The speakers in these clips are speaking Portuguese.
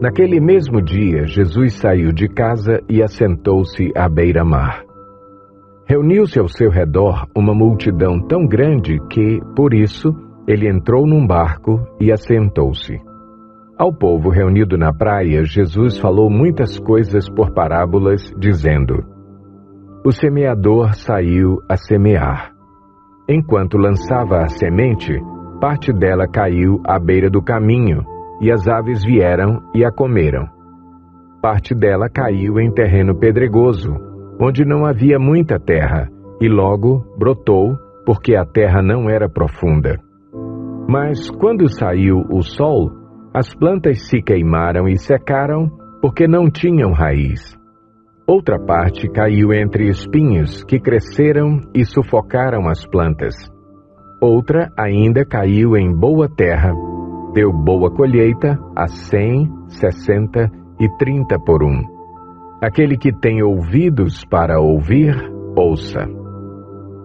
Naquele mesmo dia, Jesus saiu de casa e assentou-se à beira-mar. Reuniu-se ao seu redor uma multidão tão grande que, por isso, ele entrou num barco e assentou-se. Ao povo reunido na praia, Jesus falou muitas coisas por parábolas, dizendo: O semeador saiu a semear. Enquanto lançava a semente, parte dela caiu à beira do caminho, e as aves vieram e a comeram. Parte dela caiu em terreno pedregoso, onde não havia muita terra, e logo brotou, porque a terra não era profunda. Mas quando saiu o sol, as plantas se queimaram e secaram, porque não tinham raiz. Outra parte caiu entre espinhos, que cresceram e sufocaram as plantas. Outra ainda caiu em boa terra, deu boa colheita a 100, 60 e 30 por 1. Aquele que tem ouvidos para ouvir, ouça.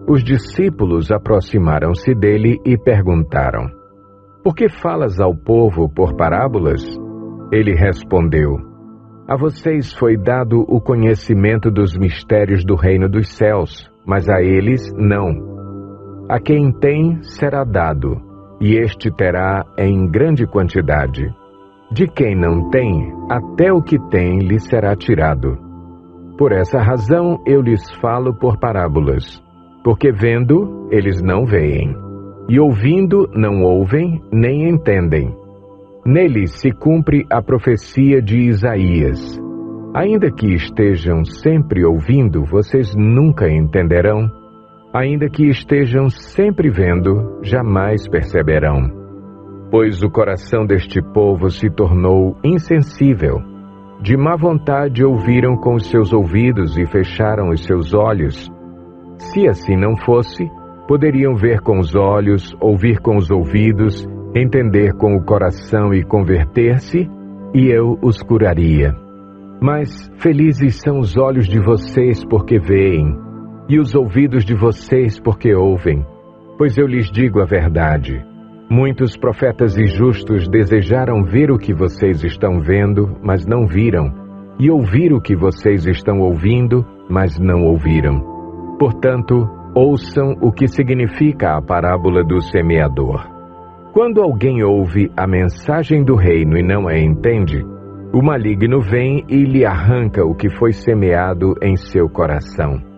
Os discípulos aproximaram-se dele e perguntaram: Por que falas ao povo por parábolas? Ele respondeu: A vocês foi dado o conhecimento dos mistérios do reino dos céus, mas a eles não. A quem tem, será dado, e este terá em grande quantidade. De quem não tem, até o que tem lhe será tirado. Por essa razão eu lhes falo por parábolas, porque vendo, eles não veem, e ouvindo, não ouvem, nem entendem. Neles se cumpre a profecia de Isaías: Ainda que estejam sempre ouvindo, vocês nunca entenderão. Ainda que estejam sempre vendo, jamais perceberão. Pois o coração deste povo se tornou insensível. De má vontade ouviram com os seus ouvidos e fecharam os seus olhos. Se assim não fosse, poderiam ver com os olhos, ouvir com os ouvidos, entender com o coração e converter-se, e eu os curaria. Mas felizes são os olhos de vocês porque veem, e os ouvidos de vocês porque ouvem. Pois eu lhes digo a verdade: muitos profetas e justos desejaram ver o que vocês estão vendo, mas não viram, e ouvir o que vocês estão ouvindo, mas não ouviram. Portanto, ouçam o que significa a parábola do semeador. Quando alguém ouve a mensagem do reino e não a entende, o maligno vem e lhe arranca o que foi semeado em seu coração.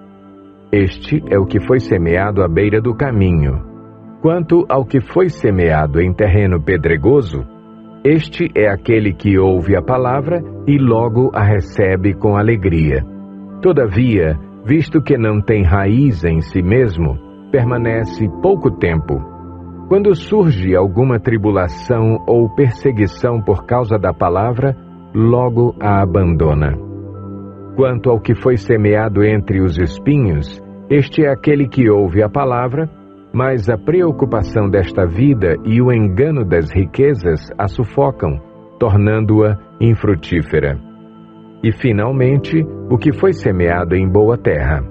Este é o que foi semeado à beira do caminho. Quanto ao que foi semeado em terreno pedregoso, este é aquele que ouve a palavra e logo a recebe com alegria. Todavia, visto que não tem raiz em si mesmo, permanece pouco tempo. Quando surge alguma tribulação ou perseguição por causa da palavra, logo a abandona. Quanto ao que foi semeado entre os espinhos, este é aquele que ouve a palavra, mas a preocupação desta vida e o engano das riquezas a sufocam, tornando-a infrutífera. E, finalmente, o que foi semeado em boa terra.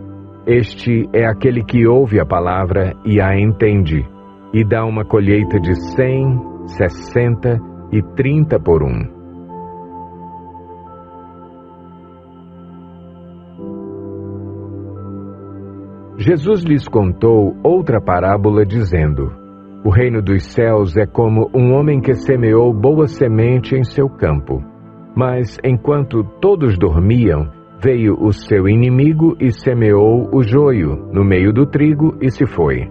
Este é aquele que ouve a palavra e a entende, e dá uma colheita de 100, 60 e 30 por 1. Jesus lhes contou outra parábola, dizendo: O reino dos céus é como um homem que semeou boa semente em seu campo. Mas, enquanto todos dormiam, veio o seu inimigo e semeou o joio no meio do trigo e se foi.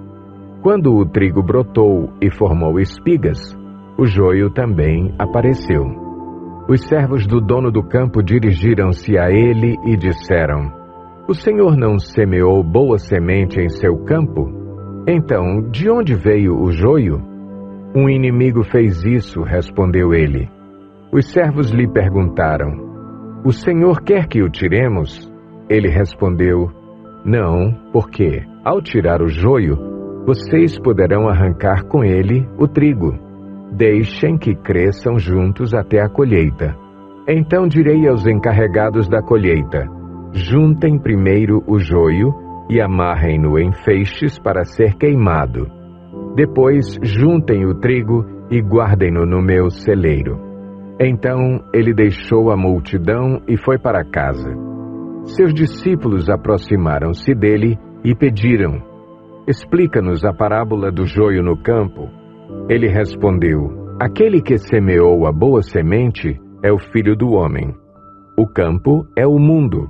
Quando o trigo brotou e formou espigas, o joio também apareceu. Os servos do dono do campo dirigiram-se a ele e disseram: O senhor não semeou boa semente em seu campo? Então, de onde veio o joio? Um inimigo fez isso, respondeu ele. Os servos lhe perguntaram: O senhor quer que o tiremos? Ele respondeu: Não, porque, ao tirar o joio, vocês poderão arrancar com ele o trigo. Deixem que cresçam juntos até a colheita. Então direi aos encarregados da colheita: Juntem primeiro o joio e amarrem-no em feixes para ser queimado. Depois juntem o trigo e guardem-no no meu celeiro. Então ele deixou a multidão e foi para casa. Seus discípulos aproximaram-se dele e pediram: explica-nos a parábola do joio no campo. Ele respondeu: aquele que semeou a boa semente é o Filho do Homem. O campo é o mundo,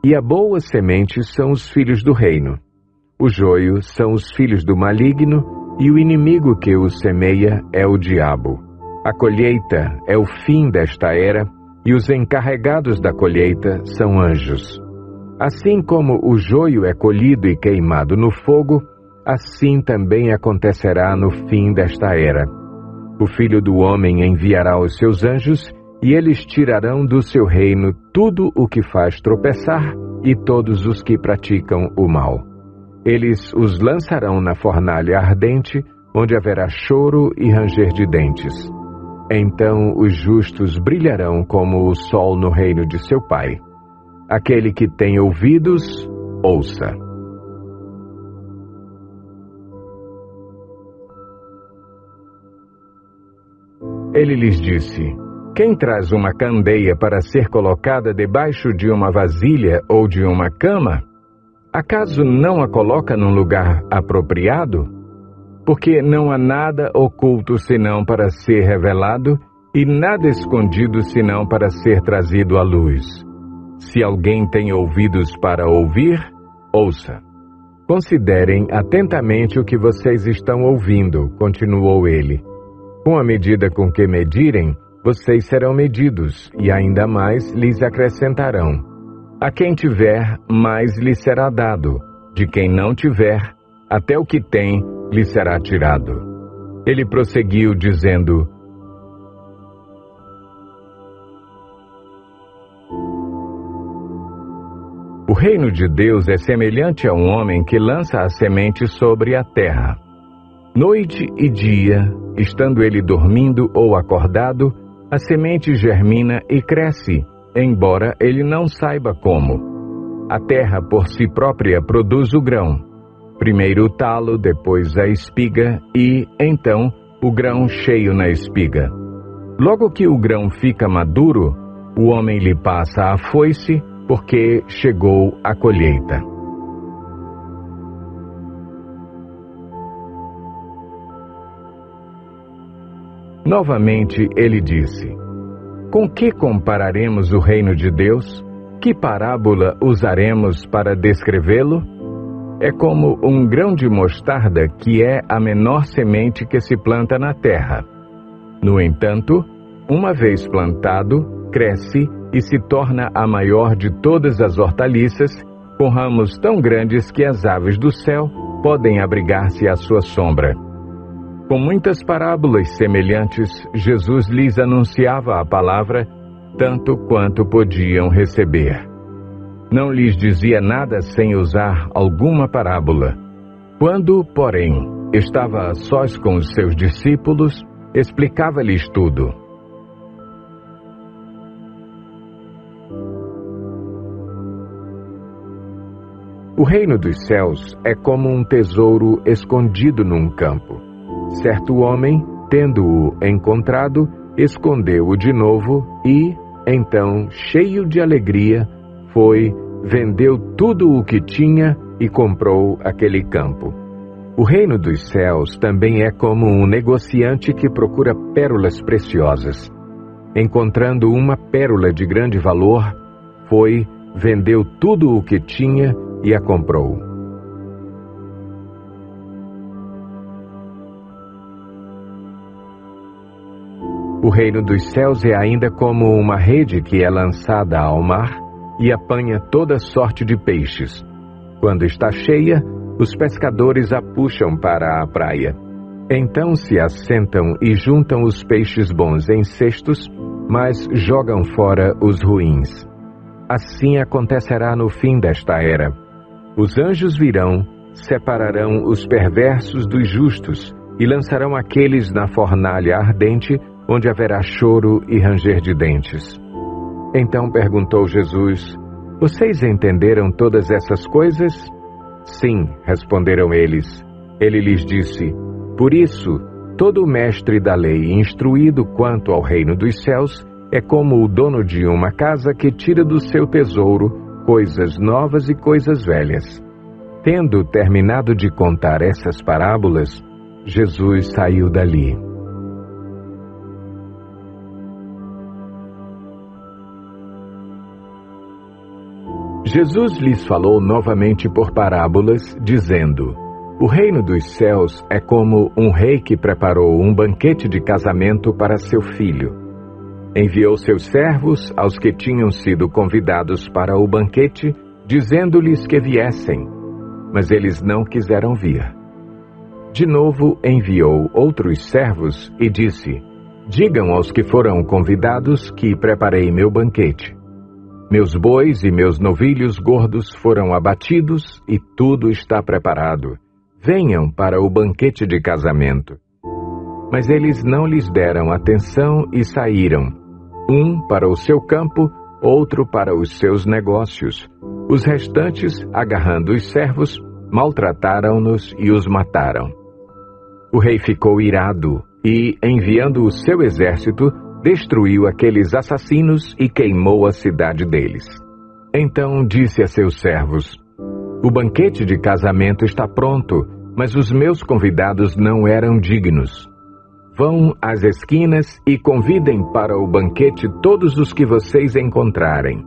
e a boa semente são os filhos do reino. O joio são os filhos do maligno, e o inimigo que o semeia é o diabo. A colheita é o fim desta era, e os encarregados da colheita são anjos. Assim como o joio é colhido e queimado no fogo, assim também acontecerá no fim desta era. O Filho do Homem enviará os seus anjos, e eles tirarão do seu reino tudo o que faz tropeçar e todos os que praticam o mal. Eles os lançarão na fornalha ardente, onde haverá choro e ranger de dentes. Então os justos brilharão como o sol no reino de seu Pai. Aquele que tem ouvidos, ouça. Ele lhes disse: quem traz uma candeia para ser colocada debaixo de uma vasilha ou de uma cama? Acaso não a coloca num lugar apropriado? Porque não há nada oculto senão para ser revelado, e nada escondido senão para ser trazido à luz. Se alguém tem ouvidos para ouvir, ouça. Considerem atentamente o que vocês estão ouvindo, continuou ele. Com a medida com que medirem, vocês serão medidos, e ainda mais lhes acrescentarão. A quem tiver, mais lhe será dado. De quem não tiver, até o que tem lhe será tirado. Ele prosseguiu dizendo: o reino de Deus é semelhante a um homem que lança a semente sobre a terra. Noite e dia, estando ele dormindo ou acordado, a semente germina e cresce, embora ele não saiba como. A terra por si própria produz o grão. Primeiro o talo, depois a espiga e, então, o grão cheio na espiga. Logo que o grão fica maduro, o homem lhe passa a foice, porque chegou a colheita. Novamente ele disse: com que compararemos o reino de Deus? Que parábola usaremos para descrevê-lo? É como um grão de mostarda, que é a menor semente que se planta na terra. No entanto, uma vez plantado, cresce e se torna a maior de todas as hortaliças, com ramos tão grandes que as aves do céu podem abrigar-se à sua sombra. Com muitas parábolas semelhantes, Jesus lhes anunciava a palavra, tanto quanto podiam receber. Não lhes dizia nada sem usar alguma parábola. Quando, porém, estava a sós com os seus discípulos, explicava-lhes tudo. O reino dos céus é como um tesouro escondido num campo. Certo homem, tendo-o encontrado, escondeu-o de novo e, então, cheio de alegria, foi, vendeu tudo o que tinha e comprou aquele campo. O reino dos céus também é como um negociante que procura pérolas preciosas. Encontrando uma pérola de grande valor, foi, vendeu tudo o que tinha e a comprou. O reino dos céus é ainda como uma rede que é lançada ao mar e apanha toda sorte de peixes. Quando está cheia, os pescadores a puxam para a praia. Então se assentam e juntam os peixes bons em cestos, mas jogam fora os ruins. Assim acontecerá no fim desta era. Os anjos virão, separarão os perversos dos justos e lançarão aqueles na fornalha ardente, onde haverá choro e ranger de dentes. Então perguntou Jesus: vocês entenderam todas essas coisas? Sim, responderam eles. Ele lhes disse: por isso, todo mestre da lei instruído quanto ao reino dos céus é como o dono de uma casa que tira do seu tesouro coisas novas e coisas velhas. Tendo terminado de contar essas parábolas, Jesus saiu dali. Jesus lhes falou novamente por parábolas, dizendo: O reino dos céus é como um rei que preparou um banquete de casamento para seu filho. Enviou seus servos aos que tinham sido convidados para o banquete, dizendo-lhes que viessem, mas eles não quiseram vir. De novo enviou outros servos e disse: Digam aos que foram convidados que preparei meu banquete. Meus bois e meus novilhos gordos foram abatidos e tudo está preparado. Venham para o banquete de casamento. Mas eles não lhes deram atenção e saíram, um para o seu campo, outro para os seus negócios. Os restantes, agarrando os servos, maltrataram-nos e os mataram. O rei ficou irado e, enviando o seu exército, destruiu aqueles assassinos e queimou a cidade deles. Então disse a seus servos: O banquete de casamento está pronto, mas os meus convidados não eram dignos. Vão às esquinas e convidem para o banquete todos os que vocês encontrarem.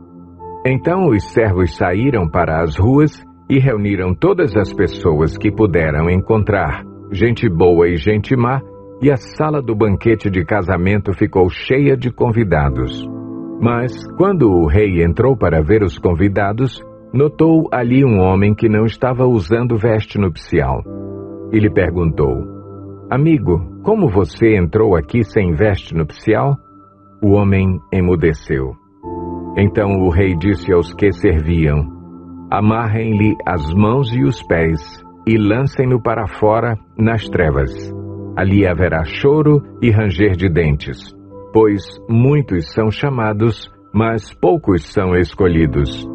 Então os servos saíram para as ruas e reuniram todas as pessoas que puderam encontrar, gente boa e gente má, e a sala do banquete de casamento ficou cheia de convidados. Mas, quando o rei entrou para ver os convidados, notou ali um homem que não estava usando veste nupcial. E lhe perguntou: Amigo, como você entrou aqui sem veste nupcial? O homem emudeceu. Então o rei disse aos que serviam: Amarrem-lhe as mãos e os pés e lancem-no para fora nas trevas. Ali haverá choro e ranger de dentes, pois muitos são chamados, mas poucos são escolhidos.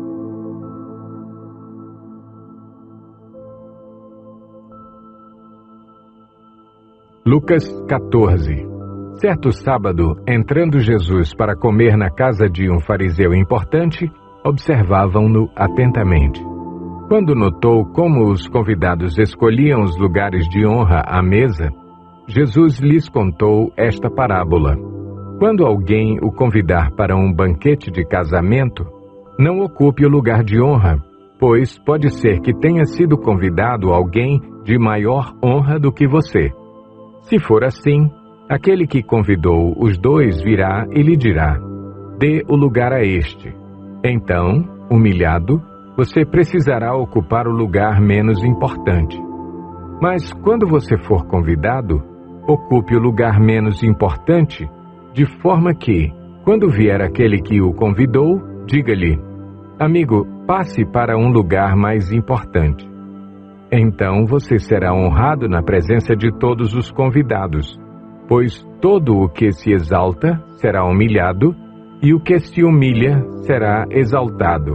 Lucas 14. Certo sábado, entrando Jesus para comer na casa de um fariseu importante, observavam-no atentamente. Quando notou como os convidados escolhiam os lugares de honra à mesa, Jesus lhes contou esta parábola. Quando alguém o convidar para um banquete de casamento, não ocupe o lugar de honra, pois pode ser que tenha sido convidado alguém de maior honra do que você. Se for assim, aquele que convidou os dois virá e lhe dirá: Dê o lugar a este. Então, humilhado, você precisará ocupar o lugar menos importante. Mas quando você for convidado, ocupe o lugar menos importante, de forma que, quando vier aquele que o convidou, diga-lhe: Amigo, passe para um lugar mais importante. Então você será honrado na presença de todos os convidados, pois todo o que se exalta será humilhado, e o que se humilha será exaltado.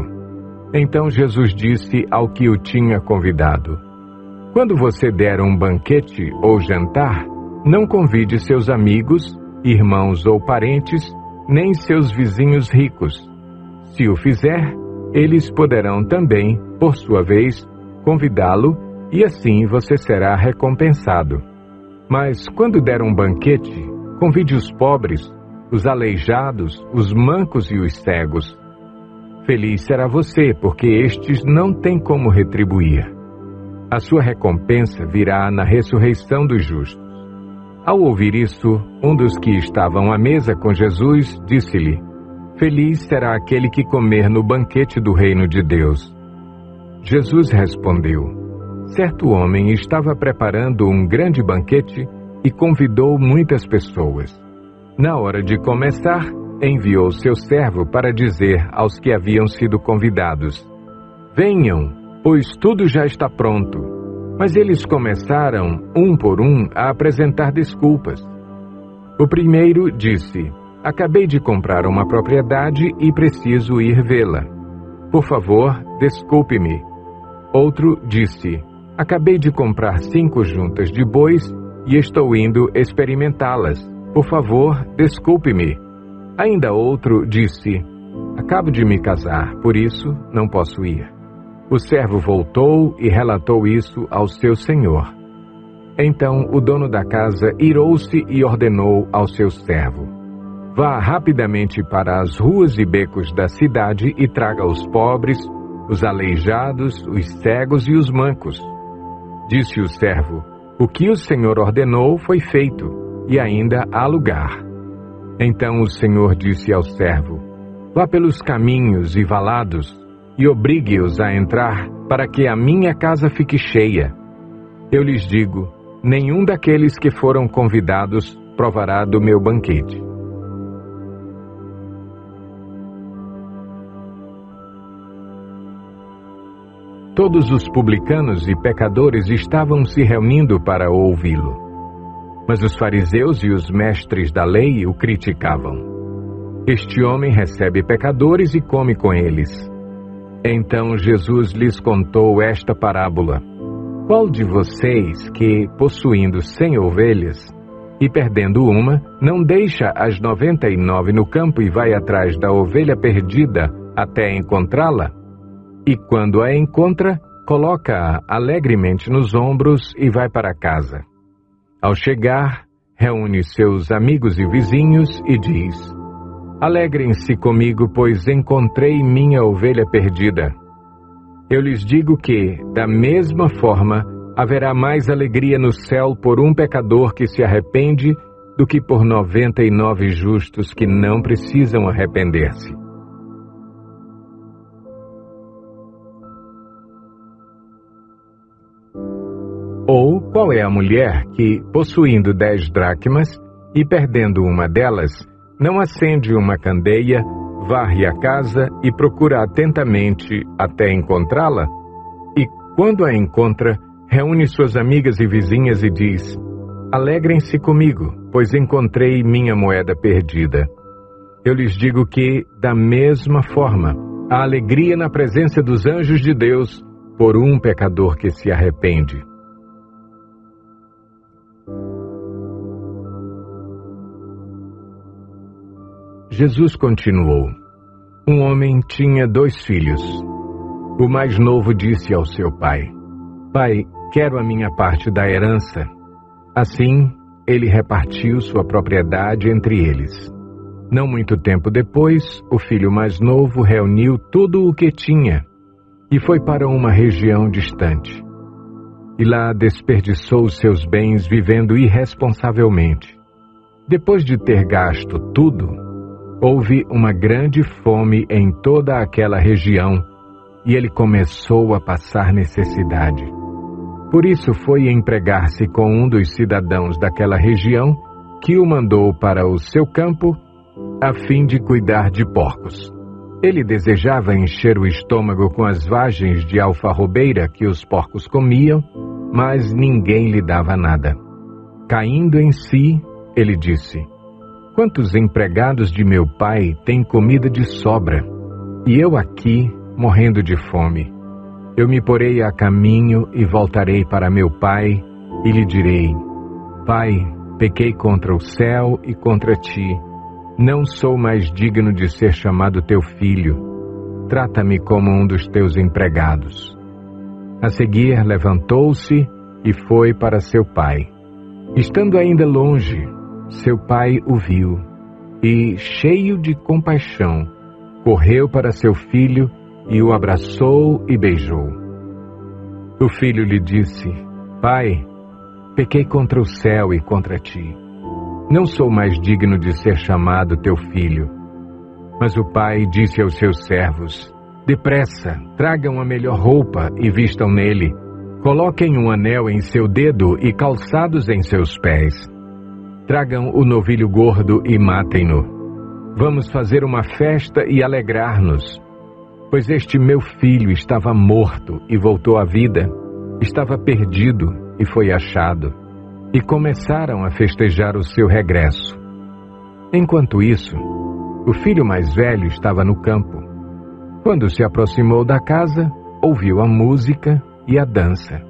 Então Jesus disse ao que o tinha convidado: Quando você der um banquete ou jantar, não convide seus amigos, irmãos ou parentes, nem seus vizinhos ricos. Se o fizer, eles poderão também, por sua vez, convidá-lo, e assim você será recompensado. Mas quando der um banquete, convide os pobres, os aleijados, os mancos e os cegos. Feliz será você, porque estes não têm como retribuir. A sua recompensa virá na ressurreição dos justos. Ao ouvir isso, um dos que estavam à mesa com Jesus disse-lhe: Feliz será aquele que comer no banquete do reino de Deus. Jesus respondeu: Certo homem estava preparando um grande banquete e convidou muitas pessoas. Na hora de começar, enviou seu servo para dizer aos que haviam sido convidados: Venham, pois tudo já está pronto. Mas eles começaram, um por um, a apresentar desculpas. O primeiro disse: Acabei de comprar uma propriedade e preciso ir vê-la. Por favor, desculpe-me. Outro disse: Acabei de comprar 5 juntas de bois e estou indo experimentá-las. Por favor, desculpe-me. Ainda outro disse: acabo de me casar, por isso não posso ir. O servo voltou e relatou isso ao seu senhor. Então o dono da casa irou-se e ordenou ao seu servo: vá rapidamente para as ruas e becos da cidade e traga os pobres, os aleijados, os cegos e os mancos. Disse o servo: o que o Senhor ordenou foi feito, e ainda há lugar. Então o Senhor disse ao servo: vá pelos caminhos e valados, e obrigue-os a entrar, para que a minha casa fique cheia. Eu lhes digo: nenhum daqueles que foram convidados provará do meu banquete. Todos os publicanos e pecadores estavam se reunindo para ouvi-lo. Mas os fariseus e os mestres da lei o criticavam. Este homem recebe pecadores e come com eles. Então Jesus lhes contou esta parábola: qual de vocês que, possuindo 100 ovelhas e perdendo uma, não deixa as 99 no campo e vai atrás da ovelha perdida até encontrá-la? E quando a encontra, coloca-a alegremente nos ombros e vai para casa. Ao chegar, reúne seus amigos e vizinhos e diz: alegrem-se comigo, pois encontrei minha ovelha perdida. Eu lhes digo que, da mesma forma, haverá mais alegria no céu por um pecador que se arrepende do que por 99 justos que não precisam arrepender-se. Ou qual é a mulher que, possuindo 10 dracmas e perdendo uma delas, não acende uma candeia, varre a casa e procura atentamente até encontrá-la? E, quando a encontra, reúne suas amigas e vizinhas e diz: alegrem-se comigo, pois encontrei minha moeda perdida. Eu lhes digo que, da mesma forma, há alegria na presença dos anjos de Deus por um pecador que se arrepende. Jesus continuou: um homem tinha 2 filhos. O mais novo disse ao seu pai: pai, quero a minha parte da herança. Assim, ele repartiu sua propriedade entre eles. Não muito tempo depois, o filho mais novo reuniu tudo o que tinha e foi para uma região distante. E lá desperdiçou seus bens vivendo irresponsavelmente. Depois de ter gasto tudo, houve uma grande fome em toda aquela região e ele começou a passar necessidade. Por isso foi empregar-se com um dos cidadãos daquela região, que o mandou para o seu campo a fim de cuidar de porcos. Ele desejava encher o estômago com as vagens de alfarrobeira que os porcos comiam, mas ninguém lhe dava nada. Caindo em si, ele disse: quantos empregados de meu pai têm comida de sobra, e eu aqui morrendo de fome? Eu me porei a caminho e voltarei para meu pai e lhe direi: pai, pequei contra o céu e contra ti. Não sou mais digno de ser chamado teu filho. Trata-me como um dos teus empregados. A seguir, levantou-se e foi para seu pai. Estando ainda longe, seu pai o viu e, cheio de compaixão, correu para seu filho e o abraçou e beijou. O filho lhe disse: pai, pequei contra o céu e contra ti. Não sou mais digno de ser chamado teu filho. Mas o pai disse aos seus servos: depressa, tragam a melhor roupa e vistam nele. Coloquem um anel em seu dedo e calçados em seus pés. Tragam o novilho gordo e matem-no. Vamos fazer uma festa e alegrar-nos. Pois este meu filho estava morto e voltou à vida, estava perdido e foi achado. E começaram a festejar o seu regresso. Enquanto isso, o filho mais velho estava no campo. Quando se aproximou da casa, ouviu a música e a dança.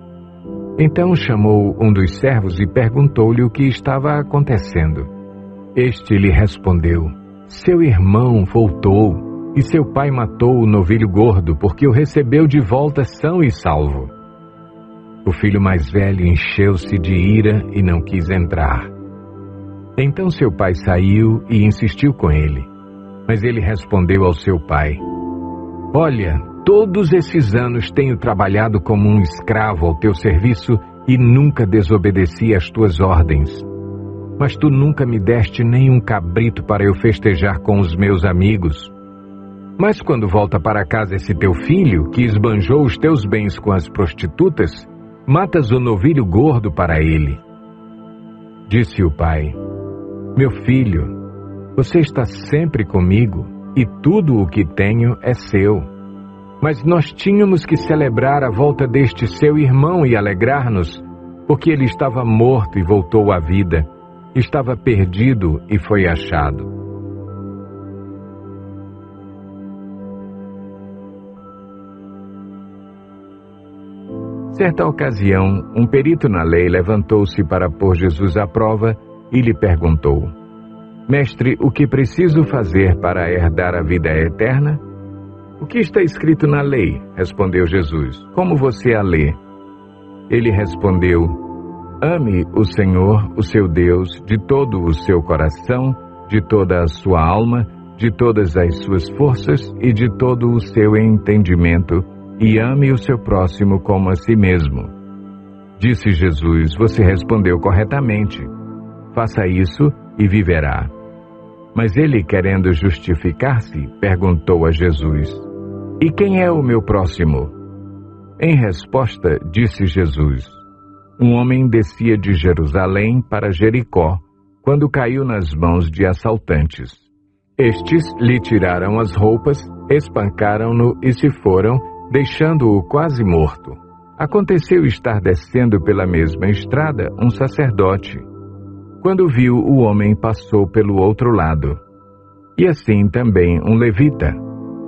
Então chamou um dos servos e perguntou-lhe o que estava acontecendo. Este lhe respondeu: seu irmão voltou, e seu pai matou o novilho gordo, porque o recebeu de volta são e salvo. O filho mais velho encheu-se de ira e não quis entrar. Então seu pai saiu e insistiu com ele. Mas ele respondeu ao seu pai: olha, todos esses anos tenho trabalhado como um escravo ao teu serviço e nunca desobedeci às tuas ordens. Mas tu nunca me deste nem um cabrito para eu festejar com os meus amigos. Mas quando volta para casa esse teu filho, que esbanjou os teus bens com as prostitutas, matas o novilho gordo para ele. Disse o pai: meu filho, você está sempre comigo e tudo o que tenho é seu. Mas nós tínhamos que celebrar a volta deste seu irmão e alegrar-nos, porque ele estava morto e voltou à vida, estava perdido e foi achado. Certa ocasião, um perito na lei levantou-se para pôr Jesus à prova e lhe perguntou: mestre, o que preciso fazer para herdar a vida eterna? O que está escrito na lei? Respondeu Jesus. Como você a lê? Ele respondeu: ame o Senhor, o seu Deus, de todo o seu coração, de toda a sua alma, de todas as suas forças e de todo o seu entendimento, e ame o seu próximo como a si mesmo. Disse Jesus: você respondeu corretamente. Faça isso e viverá. Mas ele, querendo justificar-se, perguntou a Jesus: e quem é o meu próximo? Em resposta, disse Jesus: um homem descia de Jerusalém para Jericó, quando caiu nas mãos de assaltantes. Estes lhe tiraram as roupas, espancaram-no e se foram, deixando-o quase morto. Aconteceu estar descendo pela mesma estrada um sacerdote. Quando viu o homem, passou pelo outro lado. E assim também um levita.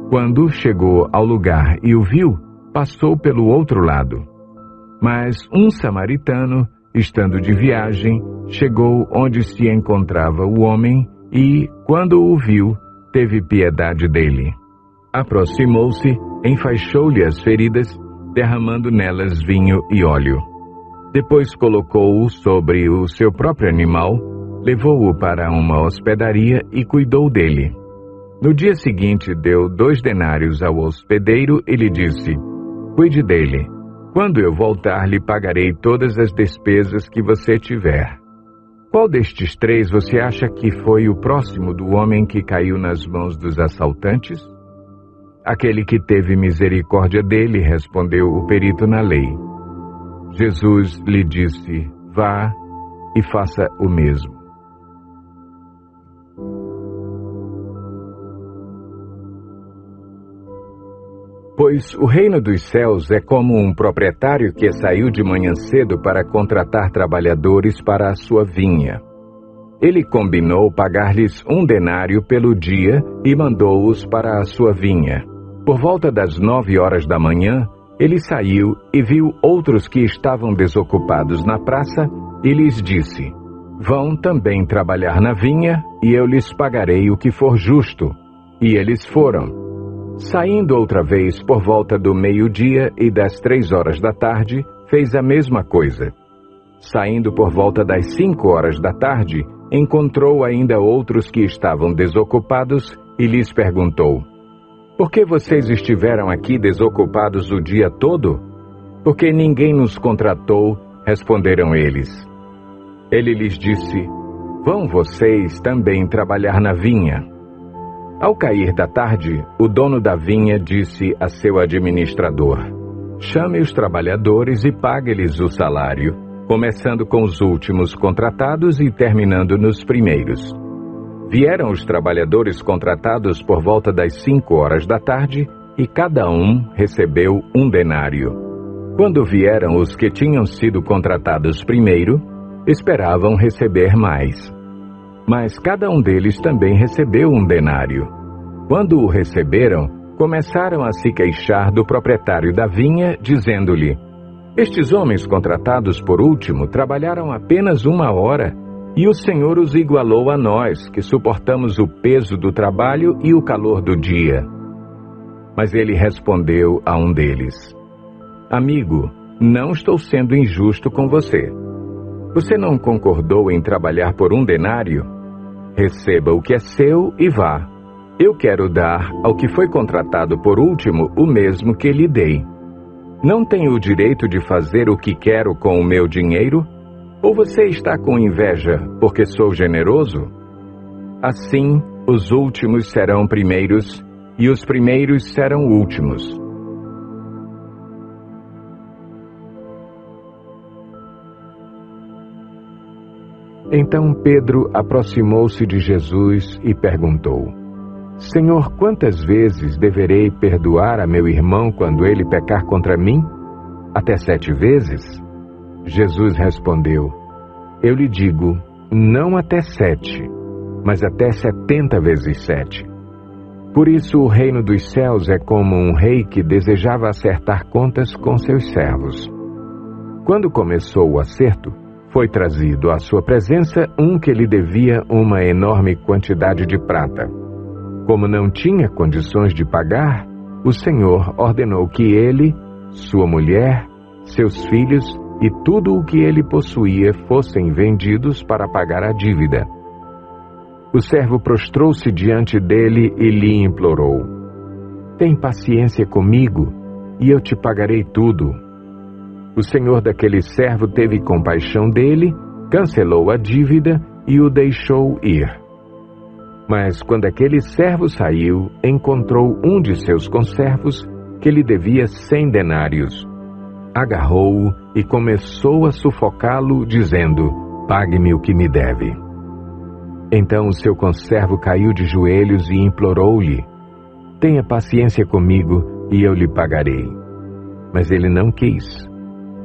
Quando chegou ao lugar e o viu, passou pelo outro lado. Mas um samaritano, estando de viagem, chegou onde se encontrava o homem e, quando o viu, teve piedade dele. Aproximou-se, enfaixou-lhe as feridas, derramando nelas vinho e óleo. Depois colocou-o sobre o seu próprio animal, levou-o para uma hospedaria e cuidou dele. No dia seguinte deu 2 denários ao hospedeiro e lhe disse: cuide dele. Quando eu voltar, lhe pagarei todas as despesas que você tiver. Qual destes 3 você acha que foi o próximo do homem que caiu nas mãos dos assaltantes? Aquele que teve misericórdia dele, respondeu o perito na lei. Jesus lhe disse: vá e faça o mesmo. Pois o reino dos céus é como um proprietário que saiu de manhã cedo para contratar trabalhadores para a sua vinha. Ele combinou pagar-lhes 1 denário pelo dia e mandou-os para a sua vinha. Por volta das 9 horas da manhã, ele saiu e viu outros que estavam desocupados na praça e lhes disse: vão também trabalhar na vinha e eu lhes pagarei o que for justo. E eles foram. Saindo outra vez por volta do meio-dia e das 3 horas da tarde, fez a mesma coisa. Saindo por volta das 5 horas da tarde, encontrou ainda outros que estavam desocupados e lhes perguntou: por que vocês estiveram aqui desocupados o dia todo? Porque ninguém nos contratou, responderam eles. Ele lhes disse: vão vocês também trabalhar na vinha. Ao cair da tarde, o dono da vinha disse a seu administrador: chame os trabalhadores e pague-lhes o salário, começando com os últimos contratados e terminando nos primeiros. Vieram os trabalhadores contratados por volta das 5 horas da tarde e cada um recebeu 1 denário. Quando vieram os que tinham sido contratados primeiro, esperavam receber mais. Mas cada um deles também recebeu 1 denário. Quando o receberam, começaram a se queixar do proprietário da vinha, dizendo-lhe: Estes homens contratados por último trabalharam apenas 1 hora, e o Senhor os igualou a nós, que suportamos o peso do trabalho e o calor do dia. Mas ele respondeu a um deles: Amigo, não estou sendo injusto com você. Você não concordou em trabalhar por 1 denário? Receba o que é seu e vá. Eu quero dar ao que foi contratado por último o mesmo que lhe dei. Não tenho o direito de fazer o que quero com o meu dinheiro? Ou você está com inveja porque sou generoso? Assim, os últimos serão primeiros e os primeiros serão últimos. Então Pedro aproximou-se de Jesus e perguntou: Senhor, quantas vezes deverei perdoar a meu irmão quando ele pecar contra mim? Até 7 vezes? Jesus respondeu: Eu lhe digo, não até 7, mas até 70 vezes 7. Por isso o reino dos céus é como um rei que desejava acertar contas com seus servos. Quando começou o acerto, foi trazido à sua presença um que lhe devia uma enorme quantidade de prata. Como não tinha condições de pagar, o Senhor ordenou que ele, sua mulher, seus filhos e tudo o que ele possuía fossem vendidos para pagar a dívida. O servo prostrou-se diante dele e lhe implorou: Tem paciência comigo, e eu te pagarei tudo. O senhor daquele servo teve compaixão dele, cancelou a dívida e o deixou ir. Mas quando aquele servo saiu, encontrou um de seus conservos que lhe devia 100 denários. Agarrou-o e começou a sufocá-lo, dizendo: Pague-me o que me deve. Então o seu conservo caiu de joelhos e implorou-lhe: Tenha paciência comigo e eu lhe pagarei. Mas ele não quis.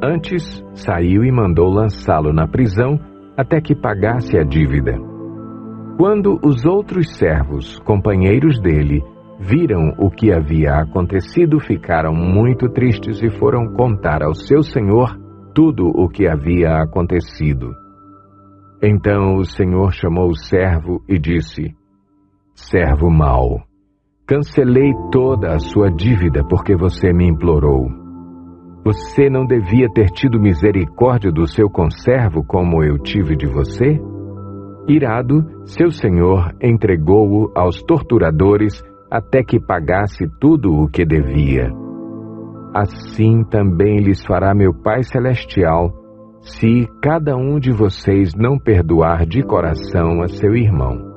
Antes, saiu e mandou lançá-lo na prisão até que pagasse a dívida. Quando os outros servos, companheiros dele, viram o que havia acontecido, ficaram muito tristes e foram contar ao seu senhor tudo o que havia acontecido. Então o senhor chamou o servo e disse: Servo mau, cancelei toda a sua dívida porque você me implorou. Você não devia ter tido misericórdia do seu conservo como eu tive de você? Irado, seu senhor entregou-o aos torturadores até que pagasse tudo o que devia. Assim também lhes fará meu Pai Celestial, se cada um de vocês não perdoar de coração a seu irmão.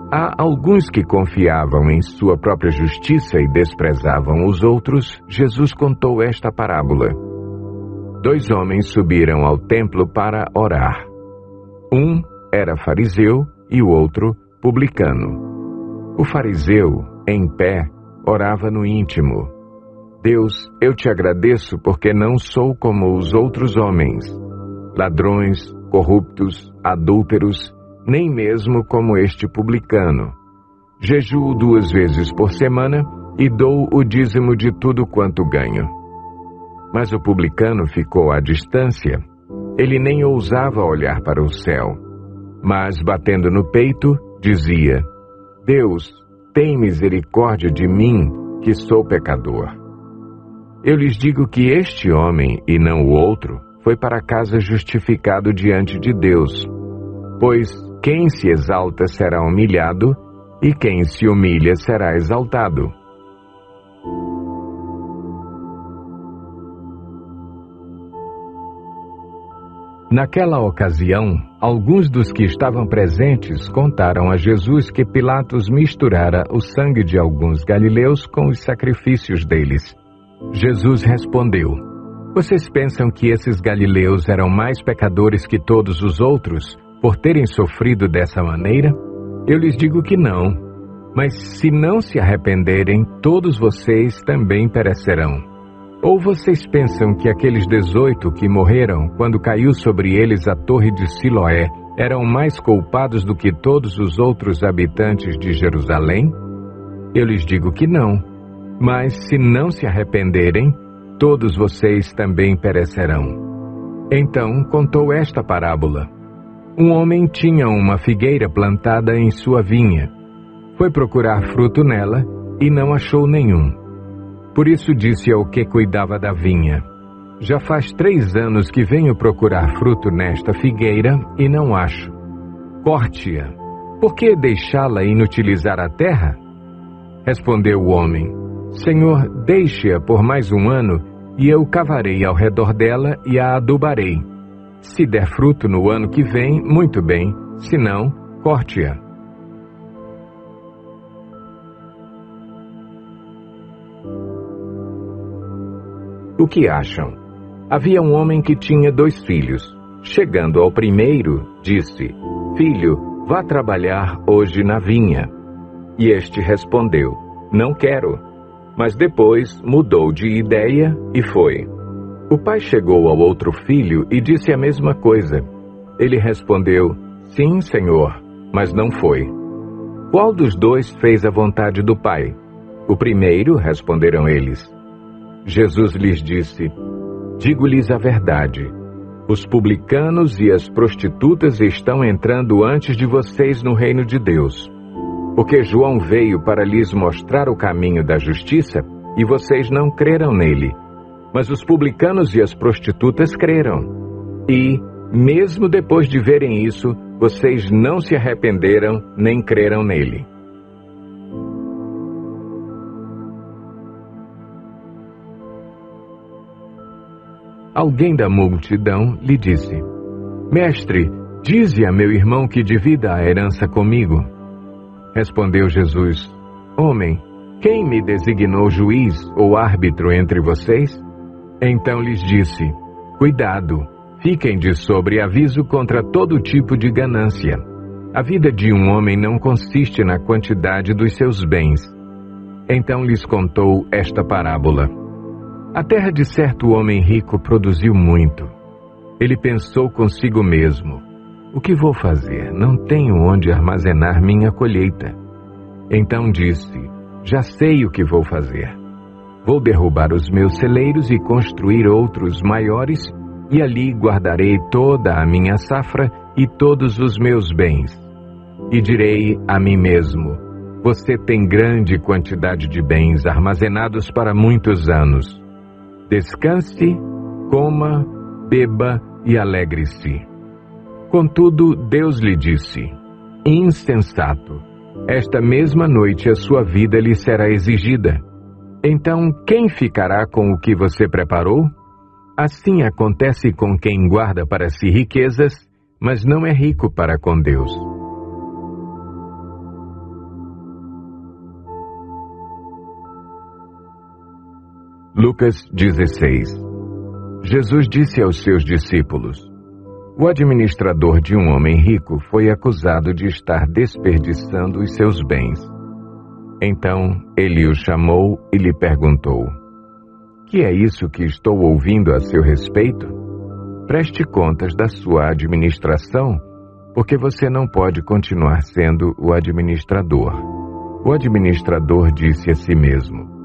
Há alguns que confiavam em sua própria justiça e desprezavam os outros. Jesus contou esta parábola. 2 homens subiram ao templo para orar. Um era fariseu e o outro publicano. O fariseu, em pé, orava no íntimo: Deus, eu te agradeço porque não sou como os outros homens, ladrões, corruptos, adúlteros, nem mesmo como este publicano. Jejuo 2 vezes por semana e dou o dízimo de tudo quanto ganho. Mas o publicano ficou à distância. Ele nem ousava olhar para o céu, mas, batendo no peito, dizia: Deus, tem misericórdia de mim, que sou pecador. Eu lhes digo que este homem, e não o outro, foi para casa justificado diante de Deus. Pois quem se exalta será humilhado, e quem se humilha será exaltado. Naquela ocasião, alguns dos que estavam presentes contaram a Jesus que Pilatos misturara o sangue de alguns galileus com os sacrifícios deles. Jesus respondeu: Vocês pensam que esses galileus eram mais pecadores que todos os outros, por terem sofrido dessa maneira? Eu lhes digo que não. Mas se não se arrependerem, todos vocês também perecerão. Ou vocês pensam que aqueles 18 que morreram quando caiu sobre eles a torre de Siloé eram mais culpados do que todos os outros habitantes de Jerusalém? Eu lhes digo que não, mas se não se arrependerem, todos vocês também perecerão. Então contou esta parábola. Um homem tinha uma figueira plantada em sua vinha. Foi procurar fruto nela e não achou nenhum. Por isso disse ao que cuidava da vinha: já faz 3 anos que venho procurar fruto nesta figueira e não acho. Corte-a. Por que deixá-la inutilizar a terra? Respondeu o homem: Senhor, deixe-a por mais 1 ano e eu cavarei ao redor dela e a adubarei. Se der fruto no ano que vem, muito bem, se não, corte-a. O que acham? Havia um homem que tinha 2 filhos. Chegando ao primeiro, disse: Filho, vá trabalhar hoje na vinha. E este respondeu: Não quero. Mas depois mudou de ideia e foi. O pai chegou ao outro filho e disse a mesma coisa. Ele respondeu: Sim, senhor, mas não foi. Qual dos 2 fez a vontade do pai? O primeiro, responderam eles. Jesus lhes disse: Digo-lhes a verdade. Os publicanos e as prostitutas estão entrando antes de vocês no reino de Deus. Porque João veio para lhes mostrar o caminho da justiça e vocês não creram nele. Mas os publicanos e as prostitutas creram. E, mesmo depois de verem isso, vocês não se arrependeram nem creram nele. Alguém da multidão lhe disse: Mestre, dize a meu irmão que divida a herança comigo. Respondeu Jesus: Homem, quem me designou juiz ou árbitro entre vocês? Então lhes disse: Cuidado, fiquem de sobreaviso contra todo tipo de ganância. A vida de um homem não consiste na quantidade dos seus bens. Então lhes contou esta parábola. A terra de certo homem rico produziu muito. Ele pensou consigo mesmo: o que vou fazer? Não tenho onde armazenar minha colheita. Então disse: já sei o que vou fazer. Vou derrubar os meus celeiros e construir outros maiores, e ali guardarei toda a minha safra e todos os meus bens. E direi a mim mesmo: você tem grande quantidade de bens armazenados para muitos anos. Descanse, coma, beba e alegre-se. Contudo, Deus lhe disse: insensato, esta mesma noite a sua vida lhe será exigida. Então, quem ficará com o que você preparou? Assim acontece com quem guarda para si riquezas, mas não é rico para com Deus. Lucas 16. Jesus disse aos seus discípulos: o administrador de um homem rico foi acusado de estar desperdiçando os seus bens. Então ele o chamou e lhe perguntou: que é isso que estou ouvindo a seu respeito? Preste contas da sua administração, porque você não pode continuar sendo o administrador. O administrador disse a si mesmo: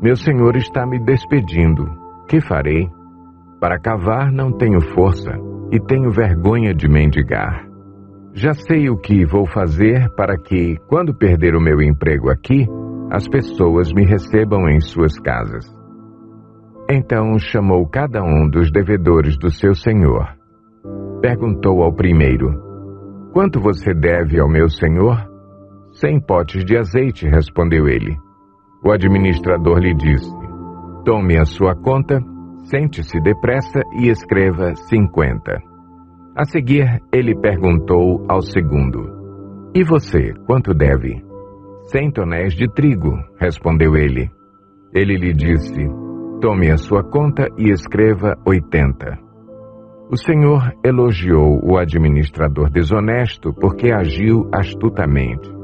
meu senhor está me despedindo. Que farei? Para cavar não tenho força e tenho vergonha de mendigar. Já sei o que vou fazer para que, quando perder o meu emprego aqui, as pessoas me recebam em suas casas. Então chamou cada um dos devedores do seu senhor. Perguntou ao primeiro: quanto você deve ao meu senhor? 100 potes de azeite, respondeu ele. O administrador lhe disse: tome a sua conta, sente-se depressa e escreva 50. A seguir, ele perguntou ao segundo: e você, quanto deve? 100 tonéis de trigo, respondeu ele. Ele lhe disse: tome a sua conta e escreva 80. O Senhor elogiou o administrador desonesto porque agiu astutamente.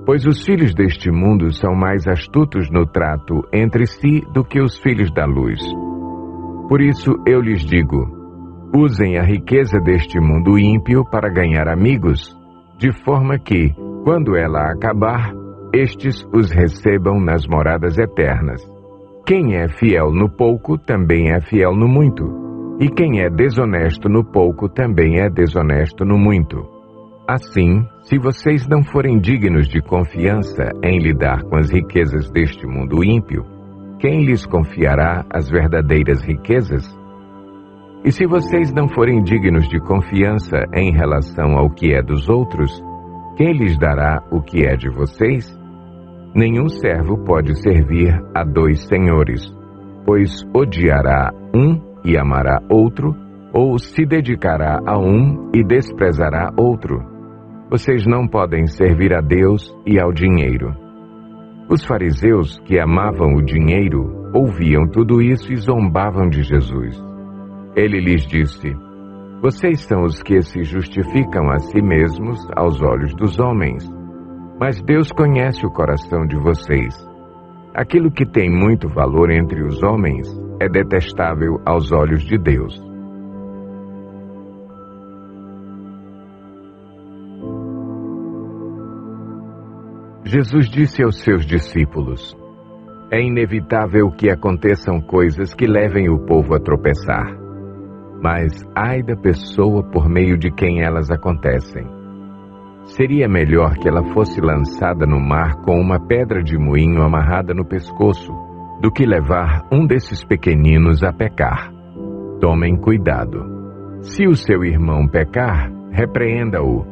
Pois os filhos deste mundo são mais astutos no trato entre si do que os filhos da luz. Por isso eu lhes digo: Usem a riqueza deste mundo ímpio para ganhar amigos, de forma que, quando ela acabar, estes os recebam nas moradas eternas. Quem é fiel no pouco também é fiel no muito, e quem é desonesto no pouco também é desonesto no muito. Assim, se vocês não forem dignos de confiança em lidar com as riquezas deste mundo ímpio, quem lhes confiará as verdadeiras riquezas? E se vocês não forem dignos de confiança em relação ao que é dos outros, quem lhes dará o que é de vocês? Nenhum servo pode servir a 2 senhores, pois odiará um e amará outro, ou se dedicará a um e desprezará outro. Vocês não podem servir a Deus e ao dinheiro. Os fariseus, que amavam o dinheiro, ouviam tudo isso e zombavam de Jesus. Ele lhes disse: Vocês são os que se justificam a si mesmos aos olhos dos homens, mas Deus conhece o coração de vocês. Aquilo que tem muito valor entre os homens é detestável aos olhos de Deus. Jesus disse aos seus discípulos: É inevitável que aconteçam coisas que levem o povo a tropeçar. Mas ai da pessoa por meio de quem elas acontecem. Seria melhor que ela fosse lançada no mar com uma pedra de moinho amarrada no pescoço, do que levar um desses pequeninos a pecar. Tomem cuidado. Se o seu irmão pecar, repreenda-o,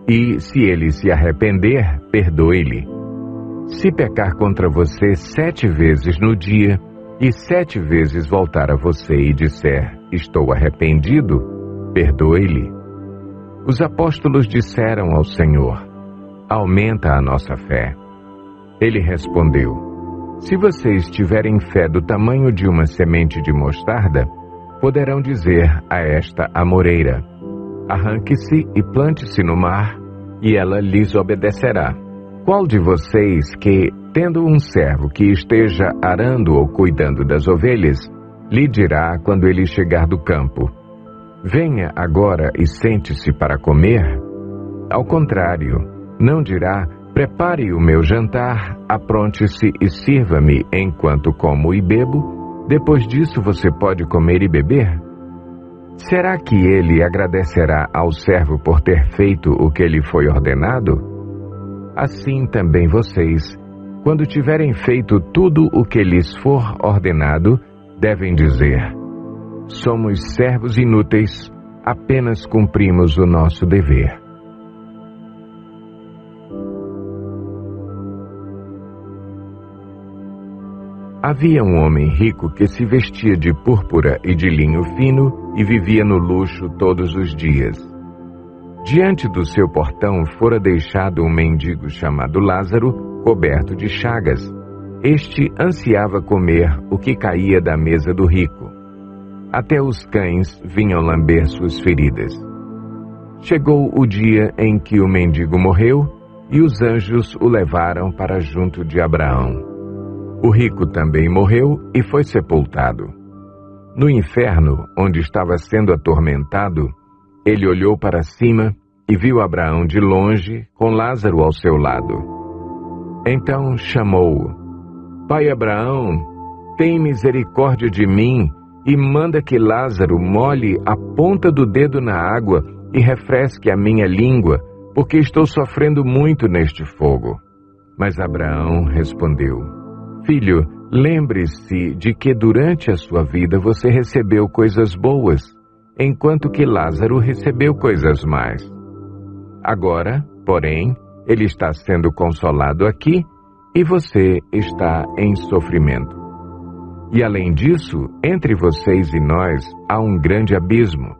e se ele se arrepender, perdoe-lhe. Se pecar contra você 7 vezes no dia, e 7 vezes voltar a você e disser, estou arrependido, perdoe-lhe. Os apóstolos disseram ao Senhor, aumenta a nossa fé. Ele respondeu, se vocês tiverem fé do tamanho de uma semente de mostarda, poderão dizer a esta amoreira, arranque-se e plante-se no mar, e ela lhes obedecerá. Qual de vocês que, tendo um servo que esteja arando ou cuidando das ovelhas, lhe dirá quando ele chegar do campo, venha agora e sente-se para comer? Ao contrário, não dirá, prepare o meu jantar, apronte-se e sirva-me enquanto como e bebo, depois disso você pode comer e beber? Será que ele agradecerá ao servo por ter feito o que lhe foi ordenado? Assim também vocês, quando tiverem feito tudo o que lhes for ordenado, devem dizer, somos servos inúteis, apenas cumprimos o nosso dever. Havia um homem rico que se vestia de púrpura e de linho fino e vivia no luxo todos os dias. Diante do seu portão fora deixado um mendigo chamado Lázaro, coberto de chagas. Este ansiava comer o que caía da mesa do rico. Até os cães vinham lamber suas feridas. Chegou o dia em que o mendigo morreu e os anjos o levaram para junto de Abraão. O rico também morreu e foi sepultado. No inferno, onde estava sendo atormentado, ele olhou para cima e viu Abraão de longe, com Lázaro ao seu lado. Então chamou-o: Pai Abraão, tem misericórdia de mim e manda que Lázaro molhe a ponta do dedo na água e refresque a minha língua, porque estou sofrendo muito neste fogo. Mas Abraão respondeu: Filho, lembre-se de que durante a sua vida você recebeu coisas boas, enquanto que Lázaro recebeu coisas más. Agora, porém, ele está sendo consolado aqui e você está em sofrimento. E além disso, entre vocês e nós há um grande abismo,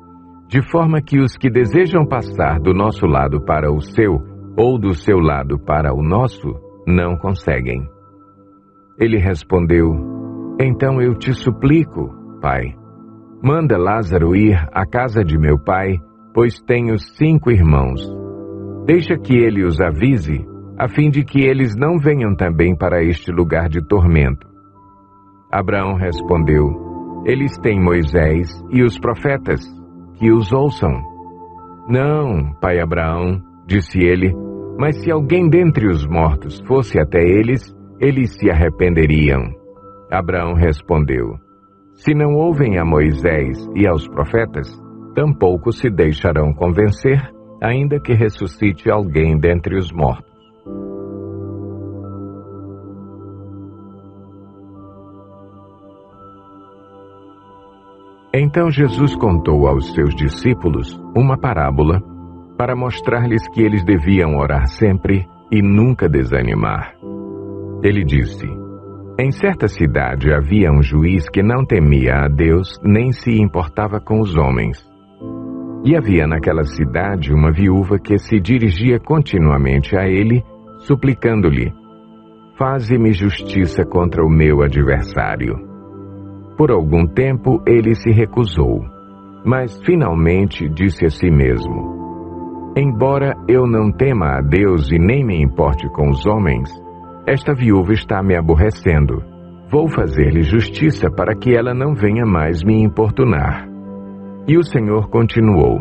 de forma que os que desejam passar do nosso lado para o seu, ou do seu lado para o nosso, não conseguem. Ele respondeu: Então eu te suplico, Pai, manda Lázaro ir à casa de meu pai, pois tenho 5 irmãos. Deixa que ele os avise, a fim de que eles não venham também para este lugar de tormento. Abraão respondeu: Eles têm Moisés e os profetas, que os ouçam. Não, pai Abraão, disse ele, mas se alguém dentre os mortos fosse até eles, eles se arrependeriam. Abraão respondeu: se não ouvem a Moisés e aos profetas, tampouco se deixarão convencer, ainda que ressuscite alguém dentre os mortos. Então Jesus contou aos seus discípulos uma parábola para mostrar-lhes que eles deviam orar sempre e nunca desanimar. Ele disse: em certa cidade havia um juiz que não temia a Deus nem se importava com os homens. E havia naquela cidade uma viúva que se dirigia continuamente a ele, suplicando-lhe: faze-me justiça contra o meu adversário. Por algum tempo ele se recusou, mas finalmente disse a si mesmo: embora eu não tema a Deus e nem me importe com os homens, esta viúva está me aborrecendo. Vou fazer-lhe justiça para que ela não venha mais me importunar. E o Senhor continuou: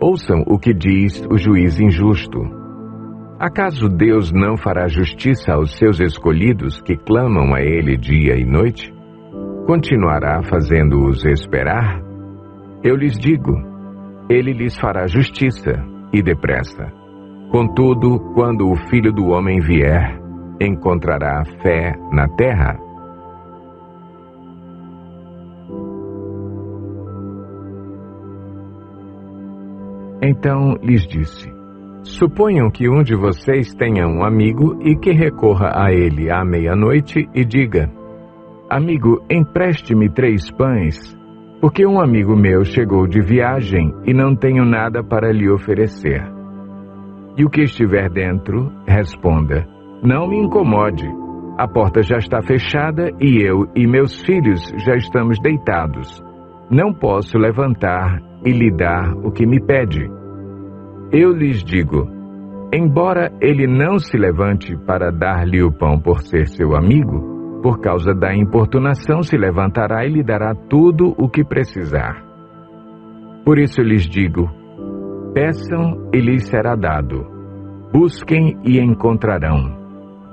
ouçam o que diz o juiz injusto. Acaso Deus não fará justiça aos seus escolhidos que clamam a Ele dia e noite? Continuará fazendo-os esperar? Eu lhes digo, Ele lhes fará justiça, e depressa. Contudo, quando o Filho do Homem vier, encontrará fé na terra? Então lhes disse: suponham que um de vocês tenha um amigo e que recorra a ele à meia-noite e diga: amigo, empreste-me 3 pães, porque um amigo meu chegou de viagem e não tenho nada para lhe oferecer. E o que estiver dentro, responda: não me incomode, a porta já está fechada e eu e meus filhos já estamos deitados. Não posso levantar e lhe dar o que me pede. Eu lhes digo, embora ele não se levante para dar-lhe o pão por ser seu amigo, por causa da importunação se levantará e lhe dará tudo o que precisar. Por isso lhes digo, peçam e lhes será dado, busquem e encontrarão,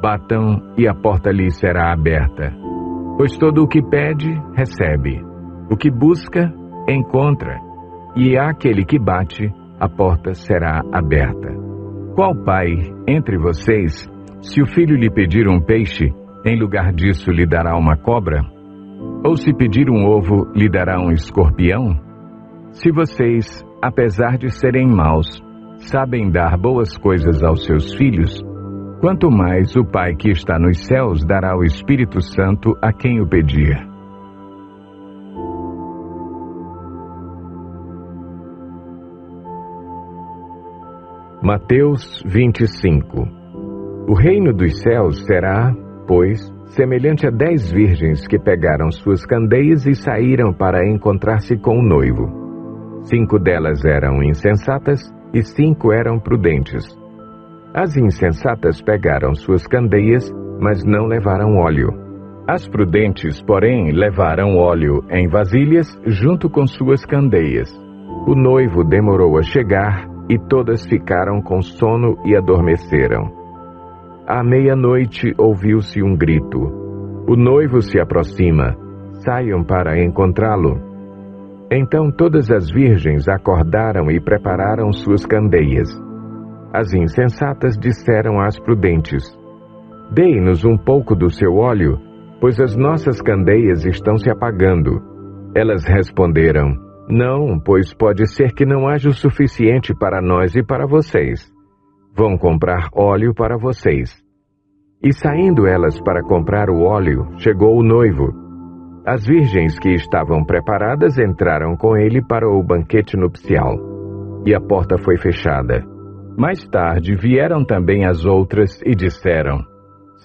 batam e a porta lhes será aberta. Pois todo o que pede, recebe, o que busca, encontra, e àquele que bate, a porta será aberta. Qual pai, entre vocês, se o filho lhe pedir um peixe, em lugar disso lhe dará uma cobra? Ou se pedir um ovo, lhe dará um escorpião? Se vocês, apesar de serem maus, sabem dar boas coisas aos seus filhos, quanto mais o Pai que está nos céus dará o Espírito Santo a quem o pedir. Mateus 25. O reino dos céus será, pois, semelhante a 10 virgens que pegaram suas candeias e saíram para encontrar-se com o noivo. 5 delas eram insensatas e 5 eram prudentes. As insensatas pegaram suas candeias, mas não levaram óleo. As prudentes, porém, levaram óleo em vasilhas junto com suas candeias. O noivo demorou a chegar e todas ficaram com sono e adormeceram. À meia-noite ouviu-se um grito: o noivo se aproxima, saiam para encontrá-lo. Então todas as virgens acordaram e prepararam suas candeias. As insensatas disseram às prudentes: dei-nos um pouco do seu óleo, pois as nossas candeias estão se apagando. Elas responderam: não, pois pode ser que não haja o suficiente para nós e para vocês. Vão comprar óleo para vocês. E saindo elas para comprar o óleo, chegou o noivo. As virgens que estavam preparadas entraram com ele para o banquete nupcial. E a porta foi fechada. Mais tarde vieram também as outras e disseram: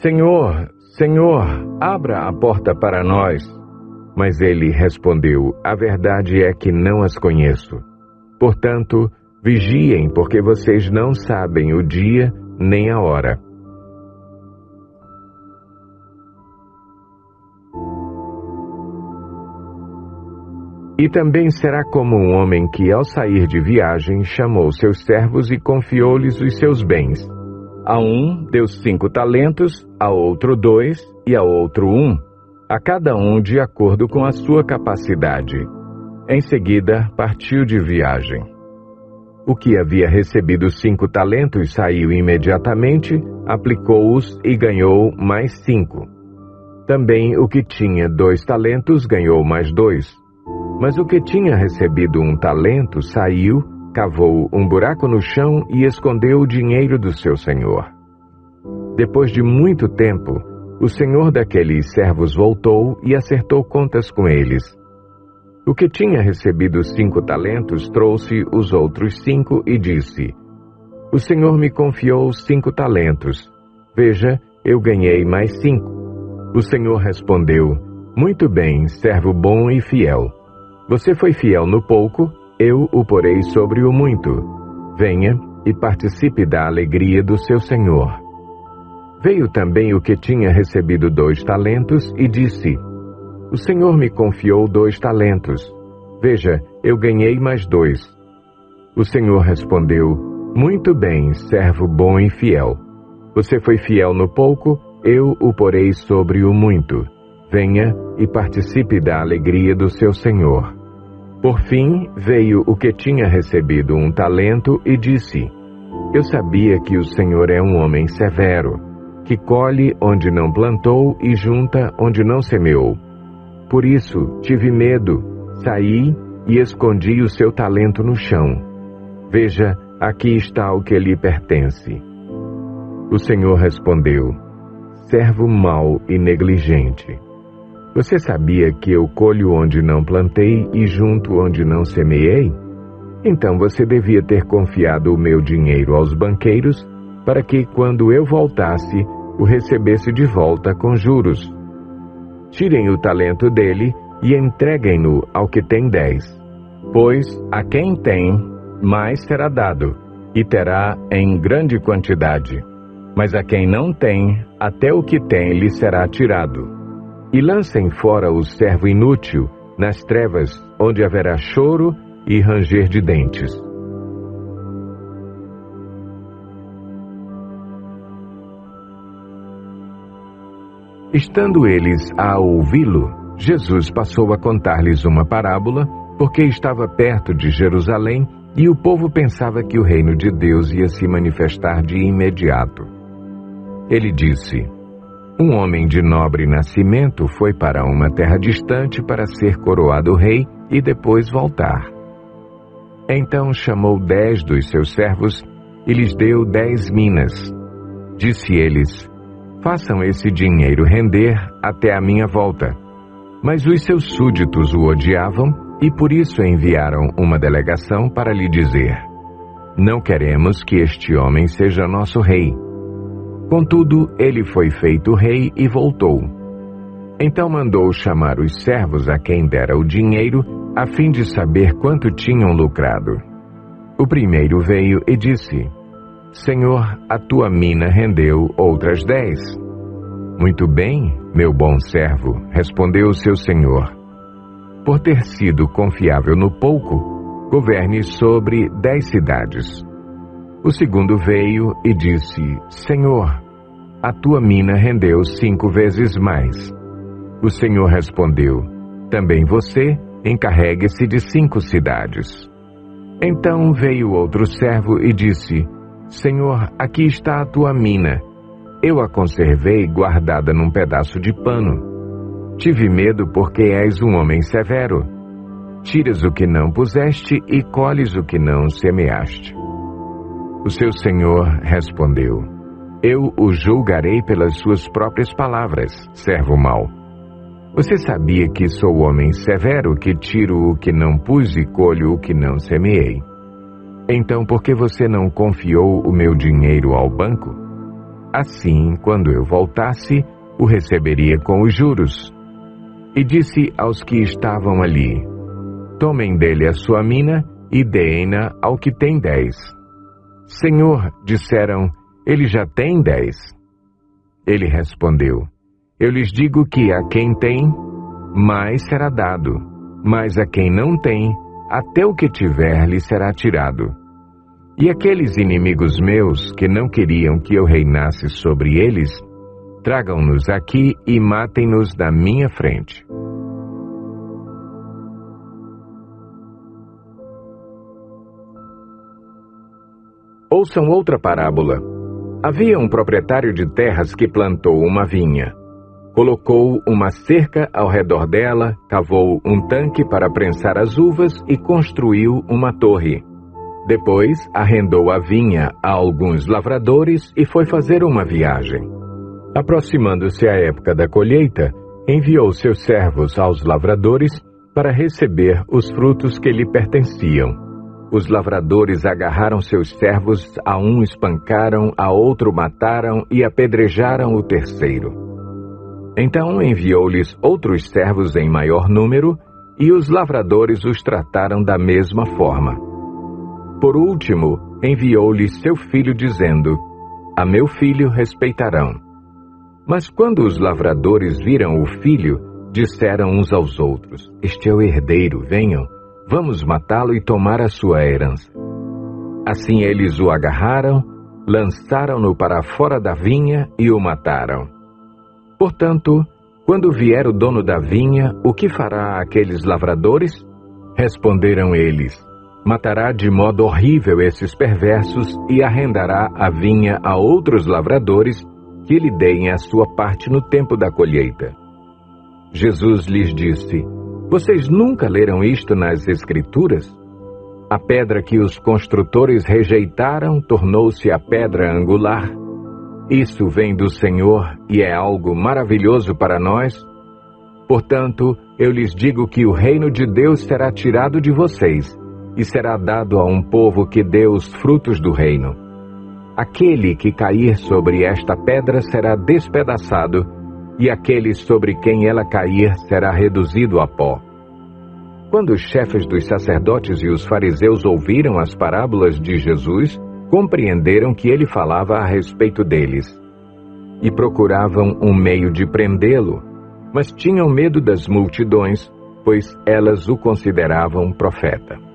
Senhor, Senhor, abra a porta para nós. Mas ele respondeu: a verdade é que não as conheço. Portanto, vigiem, porque vocês não sabem o dia nem a hora. E também será como um homem que, ao sair de viagem, chamou seus servos e confiou-lhes os seus bens. A um deu 5 talentos, a outro 2 e a outro 1, a cada um de acordo com a sua capacidade. Em seguida, partiu de viagem. O que havia recebido 5 talentos saiu imediatamente, aplicou-os e ganhou mais 5. Também o que tinha 2 talentos ganhou mais 2. Mas o que tinha recebido 1 talento saiu, cavou um buraco no chão e escondeu o dinheiro do seu senhor. Depois de muito tempo, o senhor daqueles servos voltou e acertou contas com eles. O que tinha recebido 5 talentos trouxe os outros 5 e disse: O senhor me confiou 5 talentos. Veja, eu ganhei mais 5. O senhor respondeu: Muito bem, servo bom e fiel. Você foi fiel no pouco, eu o porei sobre o muito. Venha e participe da alegria do seu senhor. Veio também o que tinha recebido 2 talentos e disse: O senhor me confiou 2 talentos. Veja, eu ganhei mais 2. O senhor respondeu: Muito bem, servo bom e fiel. Você foi fiel no pouco, eu o porei sobre o muito. Venha e participe da alegria do seu senhor. Por fim, veio o que tinha recebido 1 talento e disse: Eu sabia que o senhor é um homem severo, que colhe onde não plantou e junta onde não semeou. Por isso, tive medo, saí e escondi o seu talento no chão. Veja, aqui está o que lhe pertence. O senhor respondeu: Servo mau e negligente. Você sabia que eu colho onde não plantei e junto onde não semeei? Então você devia ter confiado o meu dinheiro aos banqueiros, para que, quando eu voltasse, o recebesse de volta com juros. Tirem o talento dele e entreguem-no ao que tem 10. Pois a quem tem, mais será dado, e terá em grande quantidade. Mas a quem não tem, até o que tem lhe será tirado. E lancem fora o servo inútil nas trevas, onde haverá choro e ranger de dentes. Estando eles a ouvi-lo, Jesus passou a contar-lhes uma parábola, porque estava perto de Jerusalém e o povo pensava que o reino de Deus ia se manifestar de imediato. Ele disse: Um homem de nobre nascimento foi para uma terra distante para ser coroado rei e depois voltar. Então chamou 10 dos seus servos e lhes deu 10 minas. Disse eles: Façam esse dinheiro render até a minha volta. Mas os seus súditos o odiavam e por isso enviaram uma delegação para lhe dizer: Não queremos que este homem seja nosso rei. Contudo, ele foi feito rei e voltou. Então mandou chamar os servos a quem dera o dinheiro, a fim de saber quanto tinham lucrado. O primeiro veio e disse: Senhor, a tua mina rendeu outras 10. Muito bem, meu bom servo, respondeu o seu senhor. Por ter sido confiável no pouco, governe sobre 10 cidades. O segundo veio e disse: Senhor, a tua mina rendeu 5 vezes mais. O Senhor respondeu: Também você encarregue-se de 5 cidades. Então veio outro servo e disse: Senhor, aqui está a tua mina. Eu a conservei guardada num pedaço de pano. Tive medo porque és um homem severo. Tiras o que não puseste e colhes o que não semeaste. O seu senhor respondeu: Eu o julgarei pelas suas próprias palavras, servo mau. Você sabia que sou homem severo, que tiro o que não pus e colho o que não semeei. Então, por que você não confiou o meu dinheiro ao banco? Assim, quando eu voltasse, o receberia com os juros. E disse aos que estavam ali: Tomem dele a sua mina e deem-na ao que tem 10. Senhor, disseram, ele já tem 10. Ele respondeu: Eu lhes digo que a quem tem, mais será dado, mas a quem não tem, até o que tiver lhe será tirado. E aqueles inimigos meus que não queriam que eu reinasse sobre eles, tragam-nos aqui e matem-nos na minha frente. Ouçam outra parábola. Havia um proprietário de terras que plantou uma vinha. Colocou uma cerca ao redor dela, cavou um tanque para prensar as uvas e construiu uma torre. Depois, arrendou a vinha a alguns lavradores e foi fazer uma viagem. Aproximando-se a época da colheita, enviou seus servos aos lavradores para receber os frutos que lhe pertenciam. Os lavradores agarraram seus servos, a um espancaram, a outro mataram e apedrejaram o terceiro. Então enviou-lhes outros servos em maior número, e os lavradores os trataram da mesma forma. Por último, enviou-lhes seu filho, dizendo: A meu filho respeitarão. Mas quando os lavradores viram o filho, disseram uns aos outros: Este é o herdeiro, venham, vamos matá-lo e tomar a sua herança. Assim eles o agarraram, lançaram-no para fora da vinha e o mataram. Portanto, quando vier o dono da vinha, o que fará aqueles lavradores? Responderam eles: Matará de modo horrível esses perversos e arrendará a vinha a outros lavradores que lhe deem a sua parte no tempo da colheita. Jesus lhes disse: Vocês nunca leram isto nas Escrituras? A pedra que os construtores rejeitaram tornou-se a pedra angular. Isso vem do Senhor e é algo maravilhoso para nós. Portanto, eu lhes digo que o reino de Deus será tirado de vocês e será dado a um povo que dê os frutos do reino. Aquele que cair sobre esta pedra será despedaçado, e aquele sobre quem ela cair será reduzido a pó. Quando os chefes dos sacerdotes e os fariseus ouviram as parábolas de Jesus, compreenderam que ele falava a respeito deles, e procuravam um meio de prendê-lo, mas tinham medo das multidões, pois elas o consideravam profeta.